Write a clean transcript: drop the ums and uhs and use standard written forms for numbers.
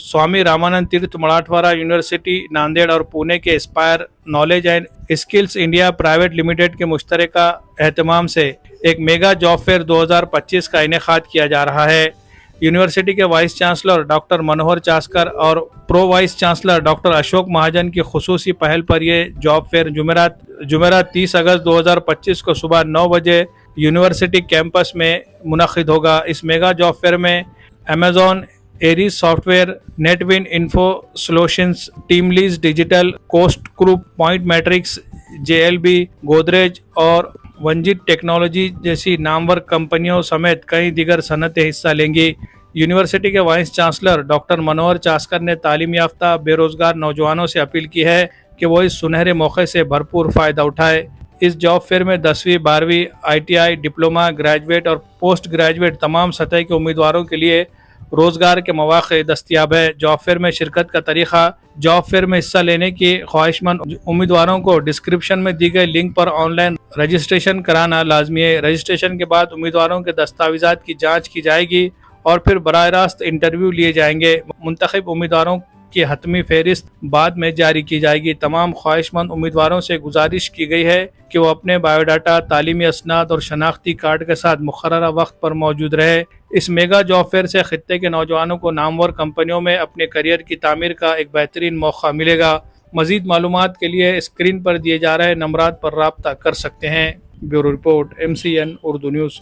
स्वामी रामानंद तीर्थ मराठवाड़ा यूनिवर्सिटी नांदेड़ और पुणे के Aspire knowledge and skills India private limited के मुश्तरका एहतमाम से एक मेगा जॉब फेयर 2025 का इनेकाद किया जा रहा है। यूनिवर्सिटी के vice chancellor doctor Manohar Chaskar और pro vice chancellor doctor Ashok Mahajan की खुसूसी पहल पर यह जॉब फेयर जुमेरात 30 अगस्त 2025 को सुबह 9 बजे यूनिवर्सिटी कैंपस में मुनक़िद होगा। इस मेगा जॉब फेयर में Amazon, Aries software, Netwin info solutions, TeamLease digital, coast group, point matrix, JLB, Godrej और वंजित टेक्नोलॉजी जैसी नामवर कंपनियों समेत कई दीगर सनतें हिस्सा लेंगी। यूनिवर्सिटी के vice chancellor doctor Manohar Chaskar ने तालीम याफ्ता बेरोजगार नौजवानों से अपील की है कि वो इस सुनहरे मौके से भरपूर फ़ायदा उठाए। इस जॉब फेयर में 10वीं, 12वीं, ITI, डिप्लोमा, ग्रेजुएट और पोस्ट ग्रेजुएट तमाम सतह के उम्मीदवारों के लिए रोज़गार के मौक़े दस्तियाब है। जॉब फेयर में शिरकत का तरीक़ा। जॉब फेयर में हिस्सा लेने की ख्वाहिशमंद उम्मीदवारों को डिस्क्रिप्शन में दी गई लिंक पर ऑनलाइन रजिस्ट्रेशन कराना लाजमी है। रजिस्ट्रेशन के बाद उम्मीदवारों के दस्तावेज़ात की जाँच की जाएगी और फिर बराह रास्त इंटरव्यू लिए जाएंगे। मुंतखब उम्मीदवारों की हतमी फहरिस्त बाद में जारी की जाएगी। तमाम ख्वाहिशमंद उम्मीदवारों से गुजारिश की गई है कि वो अपने बायोडाटा, तालीमी असनाद और शनाख्ती कार्ड के साथ मुकर्ररा वक्त पर मौजूद रहे। इस मेगा जॉब फेयर से खित्ते के नौजवानों को नामवर कंपनियों में अपने करियर की तामीर का एक बेहतरीन मौका मिलेगा। मज़ीद मालूमात के लिए स्क्रीन पर दिए जा रहे नंबरात पर राब्ता कर सकते हैं। Bureau report, MCN Urdu news.